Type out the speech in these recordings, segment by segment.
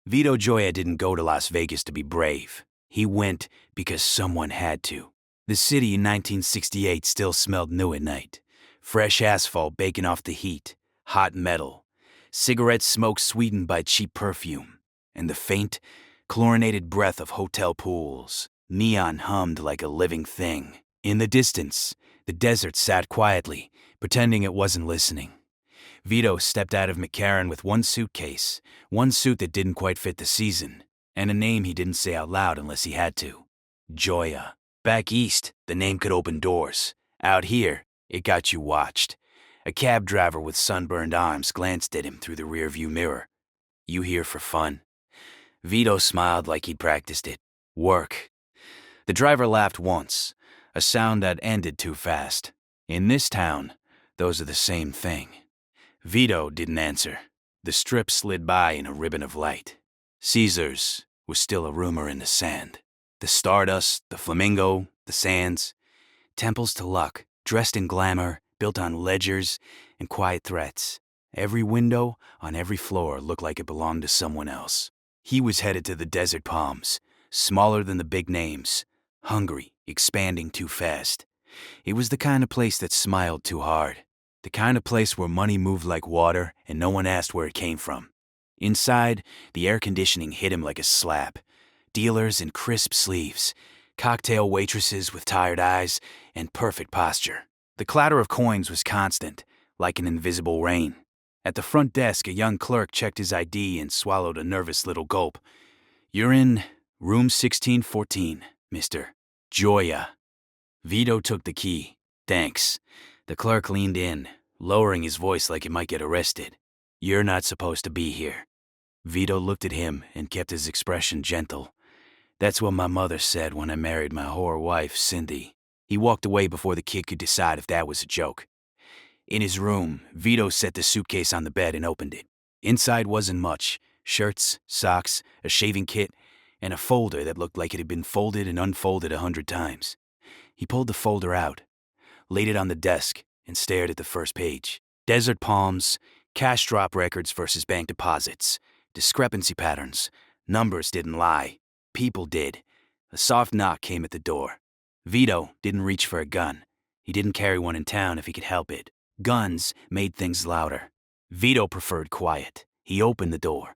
Vito Gioia didn't go to Las Vegas to be brave. He went because someone had to. The city in 1968 still smelled new at night. Fresh asphalt baking off the heat, hot metal, cigarette smoke sweetened by cheap perfume, and the faint, chlorinated breath of hotel pools. Neon hummed like a living thing. In the distance, the desert sat quietly, pretending it wasn't listening. Vito stepped out of McCarran with one suitcase, one suit that didn't quite fit the season, and a name he didn't say out loud unless he had to. Gioia. Back east, the name could open doors. Out here, it got you watched. A cab driver with sunburned arms glanced at him through the rearview mirror. You here for fun? Vito smiled like he'd practiced it. Work. The driver laughed once, a sound that ended too fast. In this town, those are the same thing. Vito didn't answer. The strip slid by in a ribbon of light. Caesar's was still a rumor in the sand. The Stardust, the Flamingo, the Sands. Temples to luck, dressed in glamour, built on ledgers and quiet threats. Every window on every floor looked like it belonged to someone else. He was headed to the Desert Palms, smaller than the big names, hungry, expanding too fast. It was the kind of place that smiled too hard. The kind of place where money moved like water and no one asked where it came from. Inside, the air conditioning hit him like a slap. Dealers in crisp sleeves, cocktail waitresses with tired eyes, and perfect posture. The clatter of coins was constant, like an invisible rain. At the front desk, a young clerk checked his ID and swallowed a nervous little gulp. "You're in room 1614, Mr. Gioia." Vito took the key. "Thanks." The clerk leaned in, lowering his voice like he might get arrested. "You're not supposed to be here." Vito looked at him and kept his expression gentle. "That's what my mother said when I married my whore wife, Cindy." He walked away before the kid could decide if that was a joke. In his room, Vito set the suitcase on the bed and opened it. Inside wasn't much. Shirts, socks, a shaving kit, and a folder that looked like it had been folded and unfolded 100 times. He pulled the folder out, laid it on the desk, and stared at the first page. Desert Palms, cash drop records versus bank deposits, discrepancy patterns. Numbers didn't lie. People did. A soft knock came at the door. Vito didn't reach for a gun. He didn't carry one in town if he could help it. Guns made things louder. Vito preferred quiet. He opened the door.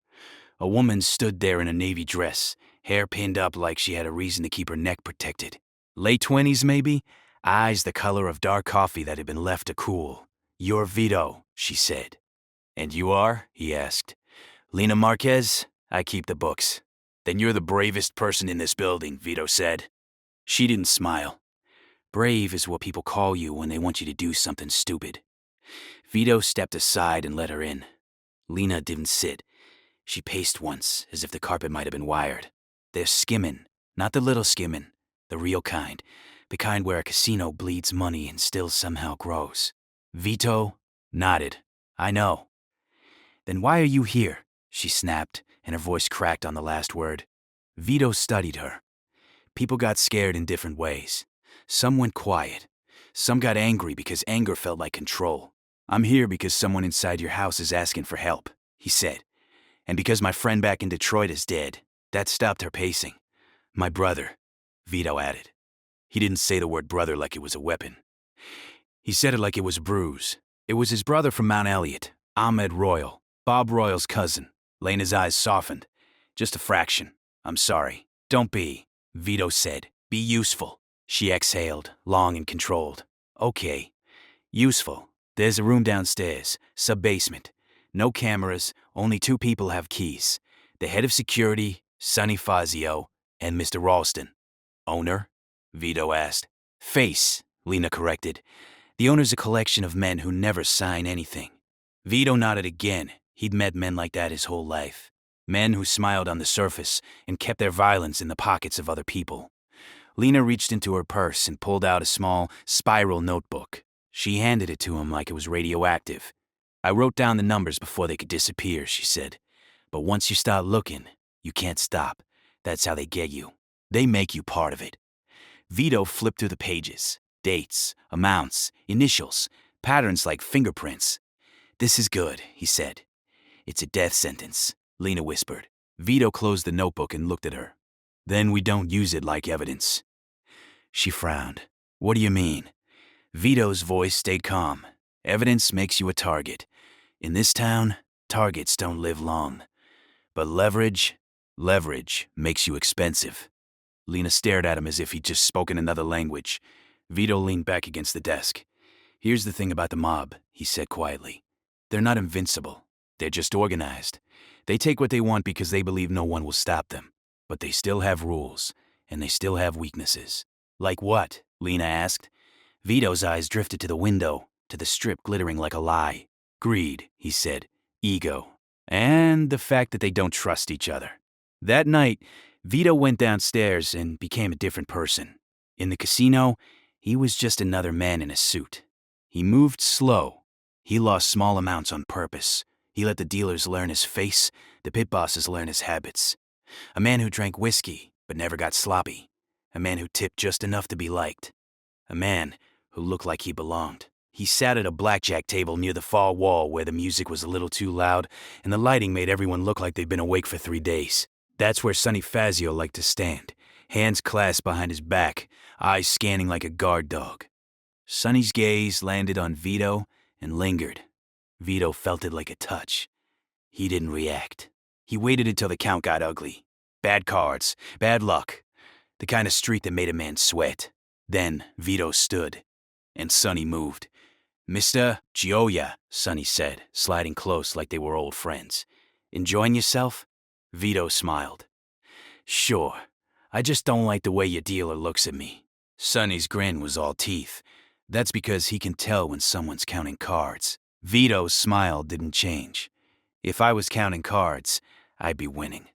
A woman stood there in a navy dress, hair pinned up like she had a reason to keep her neck protected. Late 20s, maybe? Eyes the color of dark coffee that had been left to cool. "You're Vito," she said. "And you are?" he asked. "Lena Marquez? I keep the books." "Then you're the bravest person in this building," Vito said. She didn't smile. Brave is what people call you when they want you to do something stupid. Vito stepped aside and let her in. Lena didn't sit. She paced once, as if the carpet might have been wired. They're skimming, not the little skimming, the real kind, the kind where a casino bleeds money and still somehow grows. Vito nodded. "I know." "Then why are you here?" she snapped, and her voice cracked on the last word. Vito studied her. People got scared in different ways. Some went quiet. Some got angry because anger felt like control. "I'm here because someone inside your house is asking for help," he said. "And because my friend back in Detroit is dead." That stopped her pacing. "My brother," Vito added. He didn't say the word brother like it was a weapon. He said it like it was a bruise. It was his brother from Mount Elliott, Ahmed Royal, Bob Royal's cousin. Lena's eyes softened. "Just a fraction. I'm sorry." "Don't be," Vito said. "Be useful." She exhaled, long and controlled. "Okay. Useful. There's a room downstairs, sub-basement. No cameras, only 2 people have keys. The head of security, Sonny Fazio, and Mr. Ralston." "Owner?" Vito asked. "Face," Lena corrected. "The owner's a collection of men who never sign anything." Vito nodded again. He'd met men like that his whole life. Men who smiled on the surface and kept their violence in the pockets of other people. Lena reached into her purse and pulled out a small, spiral notebook. She handed it to him like it was radioactive. "I wrote down the numbers before they could disappear," she said. "But once you start looking, you can't stop. That's how they get you. They make you part of it." Vito flipped through the pages. Dates, amounts, initials, patterns like fingerprints. "This is good," he said. "It's a death sentence," Lena whispered. Vito closed the notebook and looked at her. Then we don't use it like evidence. She frowned. What do you mean? Vito's voice stayed calm. Evidence makes you a target. In this town, targets don't live long. But leverage makes you expensive. Lena stared at him as if he'd just spoken another language. Vito leaned back against the desk. Here's the thing about the mob, he said quietly. They're not invincible. They're just organized. They take what they want because they believe no one will stop them. But they still have rules, and they still have weaknesses. Like what? Lena asked. Vito's eyes drifted to the window, to the strip glittering like a lie. Greed, he said. Ego. And the fact that they don't trust each other. That night, Vito went downstairs and became a different person. In the casino, he was just another man in a suit. He moved slow. He lost small amounts on purpose. He let the dealers learn his face, the pit bosses learn his habits. A man who drank whiskey, but never got sloppy. A man who tipped just enough to be liked. A man who looked like he belonged. He sat at a blackjack table near the far wall where the music was a little too loud and the lighting made everyone look like they'd been awake for 3 days. That's where Sonny Fazio liked to stand, hands clasped behind his back, eyes scanning like a guard dog. Sonny's gaze landed on Vito and lingered. Vito felt it like a touch. He didn't react. He waited until the count got ugly. Bad cards, bad luck. The kind of street that made a man sweat. Then Vito stood, and Sonny moved. Mr. Gioia, Sonny said, sliding close like they were old friends. Enjoying yourself? Vito smiled. Sure. I just don't like the way your dealer looks at me. Sonny's grin was all teeth. That's because he can tell when someone's counting cards. Vito's smile didn't change. If I was counting cards, I'd be winning.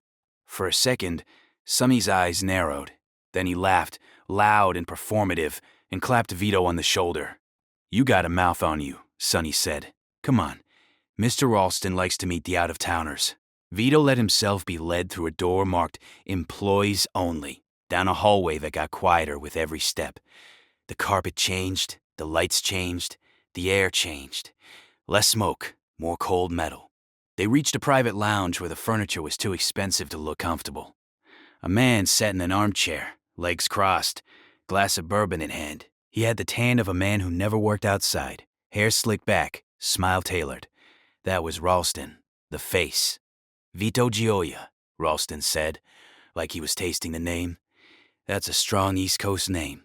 For a second, Sonny's eyes narrowed. Then he laughed, loud and performative, and clapped Vito on the shoulder. You got a mouth on you, Sonny said. Come on. Mr. Ralston likes to meet the out-of-towners. Vito let himself be led through a door marked Employees Only, down a hallway that got quieter with every step. The carpet changed, the lights changed, the air changed. Less smoke, more cold metal. They reached a private lounge where the furniture was too expensive to look comfortable. A man sat in an armchair, legs crossed, glass of bourbon in hand. He had the tan of a man who never worked outside, hair slicked back, smile tailored. That was Ralston, the face. Vito Gioia, Ralston said, like he was tasting the name. That's a strong East Coast name.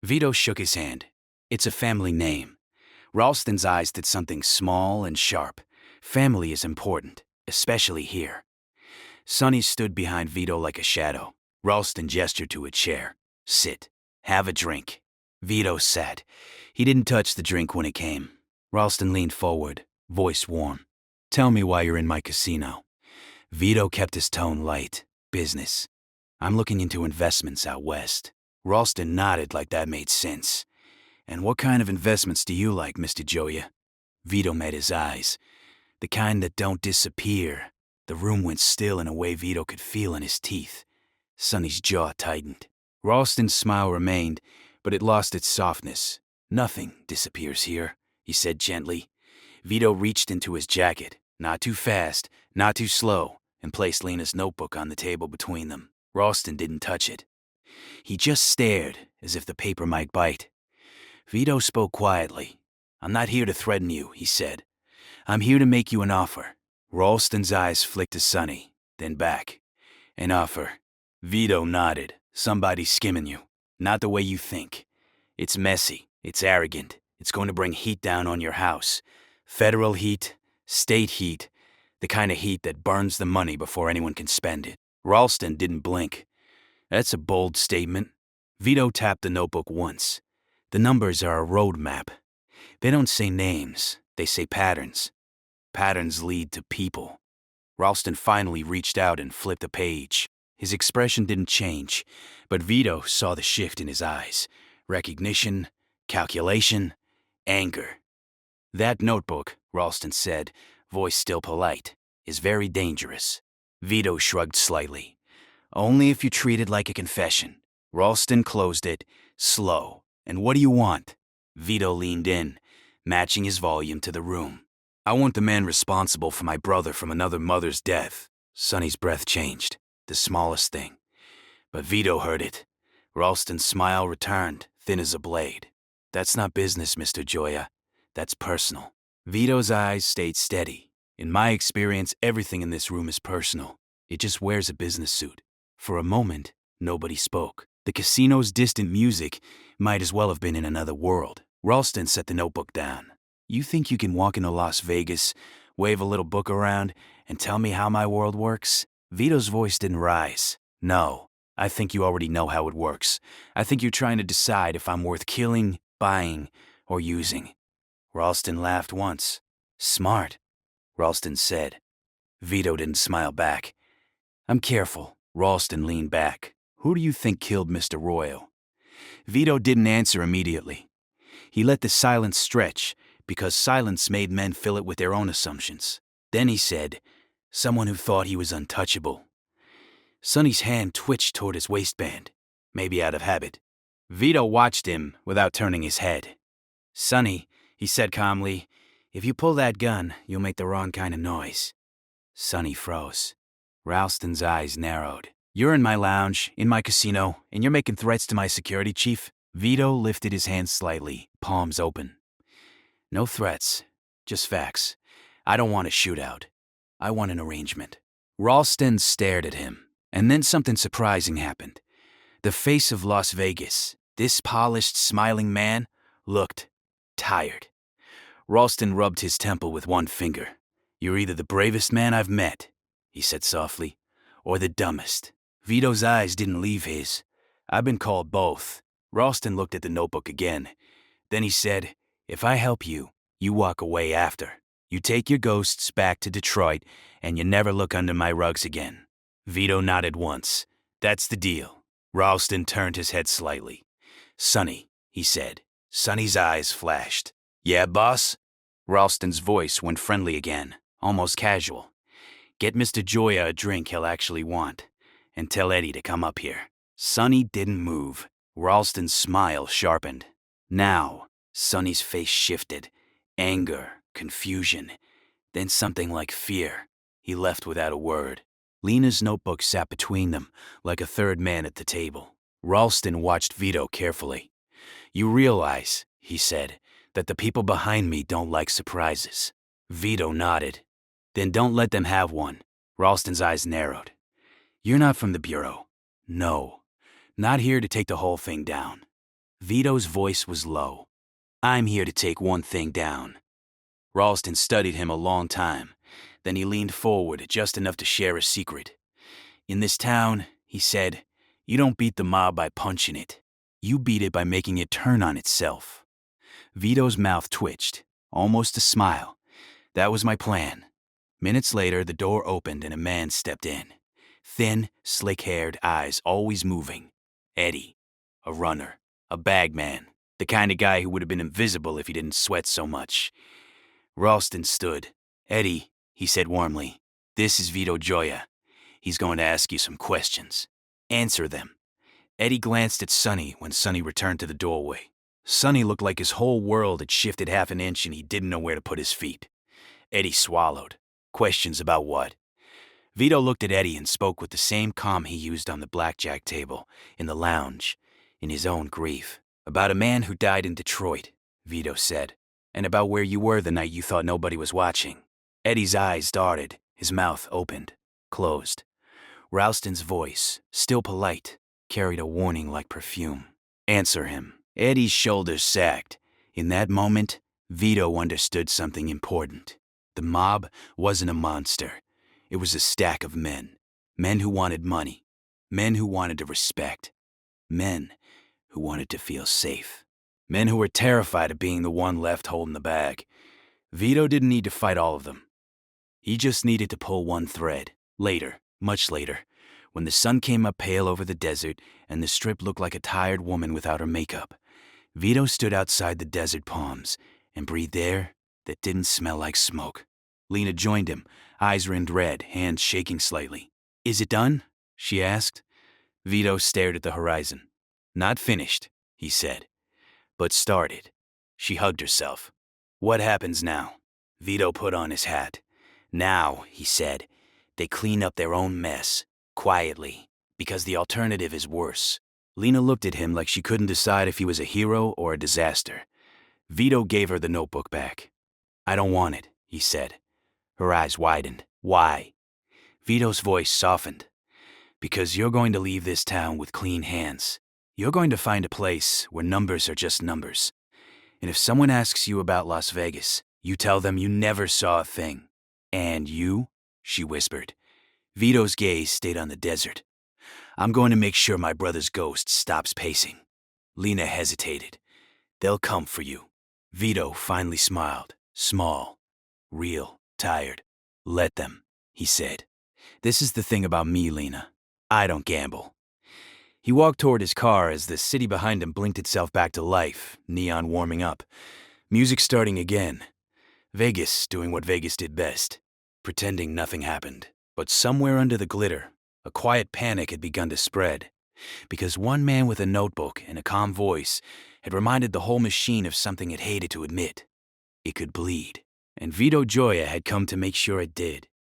Vito shook his hand. It's a family name. Ralston's eyes did something small and sharp. Family is important, especially here. Sonny stood behind Vito like a shadow. Ralston gestured to a chair. Sit. Have a drink. Vito sat. He didn't touch the drink when it came. Ralston leaned forward, voice warm. Tell me why you're in my casino. Vito kept his tone light. Business. I'm looking into investments out west. Ralston nodded like that made sense. And what kind of investments do you like, Mr. Gioia? Vito met his eyes. The kind that don't disappear. The room went still in a way Vito could feel in his teeth. Sonny's jaw tightened. Ralston's smile remained, but it lost its softness. Nothing disappears here, he said gently. Vito reached into his jacket, not too fast, not too slow, and placed Lena's notebook on the table between them. Ralston didn't touch it. He just stared, as if the paper might bite. Vito spoke quietly. I'm not here to threaten you, he said. I'm here to make you an offer. Ralston's eyes flicked to Sonny, then back. An offer. Vito nodded. Somebody's skimming you. Not the way you think. It's messy. It's arrogant. It's going to bring heat down on your house. Federal heat, state heat, the kind of heat that burns the money before anyone can spend it. Ralston didn't blink. That's a bold statement. Vito tapped the notebook once. The numbers are a road map. They don't say names. They say patterns. Patterns lead to people. Ralston finally reached out and flipped a page. His expression didn't change, but Vito saw the shift in his eyes. Recognition, calculation, anger. That notebook, Ralston said, voice still polite, is very dangerous. Vito shrugged slightly. Only if you treat it like a confession. Ralston closed it, slow. And what do you want? Vito leaned in, matching his volume to the room. I want the man responsible for my brother from another mother's death. Sonny's breath changed, the smallest thing. But Vito heard it. Ralston's smile returned, thin as a blade. That's not business, Mr. Joya. That's personal. Vito's eyes stayed steady. In my experience, everything in this room is personal. It just wears a business suit. For a moment, nobody spoke. The casino's distant music might as well have been in another world. Ralston set the notebook down. You think you can walk into Las Vegas, wave a little book around, and tell me how my world works? Vito's voice didn't rise. No, I think you already know how it works. I think you're trying to decide if I'm worth killing, buying, or using. Ralston laughed once. Smart, Ralston said. Vito didn't smile back. I'm careful. Ralston leaned back. Who do you think killed Mr. Royal? Vito didn't answer immediately. He let the silence stretch, because silence made men fill it with their own assumptions. Then he said, someone who thought he was untouchable. Sonny's hand twitched toward his waistband, maybe out of habit. Vito watched him without turning his head. Sonny, he said calmly, if you pull that gun, you'll make the wrong kind of noise. Sonny froze. Ralston's eyes narrowed. You're in my lounge, in my casino, and you're making threats to my security chief? Vito lifted his hands slightly, palms open. No threats, just facts. I don't want a shootout. I want an arrangement. Ralston stared at him, and then something surprising happened. The face of Las Vegas, this polished, smiling man, looked tired. Ralston rubbed his temple with one finger. You're either the bravest man I've met, he said softly, or the dumbest. Vito's eyes didn't leave his. I've been called both. Ralston looked at the notebook again. Then he said, if I help you, you walk away after. You take your ghosts back to Detroit, and you never look under my rugs again. Vito nodded once. That's the deal. Ralston turned his head slightly. Sonny, he said. Sonny's eyes flashed. Yeah, boss? Ralston's voice went friendly again, almost casual. Get Mr. Joya a drink he'll actually want, and tell Eddie to come up here. Sonny didn't move. Ralston's smile sharpened. Now, Sonny's face shifted. Anger, confusion, then something like fear. He left without a word. Lena's notebook sat between them, like a third man at the table. Ralston watched Vito carefully. You realize, he said, that the people behind me don't like surprises. Vito nodded. Then don't let them have one. Ralston's eyes narrowed. You're not from the Bureau. No. Not here to take the whole thing down. Vito's voice was low. I'm here to take one thing down. Ralston studied him a long time. Then he leaned forward just enough to share a secret. In this town, he said, you don't beat the mob by punching it. You beat it by making it turn on itself. Vito's mouth twitched, almost a smile. That was my plan. Minutes later, the door opened and a man stepped in. Thin, slick-haired, eyes always moving. Eddie. A runner. A bagman. The kind of guy who would have been invisible if he didn't sweat so much. Ralston stood. Eddie, he said warmly, this is Vito Joya. He's going to ask you some questions. Answer them. Eddie glanced at Sonny when Sonny returned to the doorway. Sonny looked like his whole world had shifted half an inch and he didn't know where to put his feet. Eddie swallowed. Questions about what? Vito looked at Eddie and spoke with the same calm he used on the blackjack table, in the lounge, in his own grief. About a man who died in Detroit, Vito said, and about where you were the night you thought nobody was watching. Eddie's eyes darted, his mouth opened, closed. Ralston's voice, still polite, carried a warning like perfume. Answer him. Eddie's shoulders sagged. In that moment, Vito understood something important. The mob wasn't a monster. It was a stack of men. Men who wanted money. Men who wanted to respect. Men who wanted to feel safe. Men who were terrified of being the one left holding the bag. Vito didn't need to fight all of them. He just needed to pull one thread. Later, much later, when the sun came up pale over the desert and the strip looked like a tired woman without her makeup, Vito stood outside the desert palms and breathed air that didn't smell like smoke. Lena joined him, eyes rimmed red, hands shaking slightly. Is it done? She asked. Vito stared at the horizon. Not finished, he said, but started. She hugged herself. What happens now? Vito put on his hat. Now, he said, They clean up their own mess, quietly, because the alternative is worse. Lena looked at him like she couldn't decide if he was a hero or a disaster. Vito gave her the notebook back. "I don't want it," he said. Her eyes widened. "Why?" Vito's voice softened. "Because you're going to leave this town with clean hands. You're going to find a place where numbers are just numbers. And if someone asks you about Las Vegas, you tell them you never saw a thing." "And you?" she whispered. Vito's gaze stayed on the desert. "I'm going to make sure my brother's ghost stops pacing." Lena hesitated. "They'll come for you." Vito finally smiled. Small, real, tired. "Let them," he said. "This is the thing about me, Lena. I don't gamble." He walked toward his car as the city behind him blinked itself back to life, neon warming up. Music starting again. Vegas doing what Vegas did best, pretending nothing happened. But somewhere under the glitter, a quiet panic had begun to spread, because one man with a notebook and a calm voice had reminded the whole machine of something it hated to admit. It could bleed, and Vito Gioia had come to make sure it did.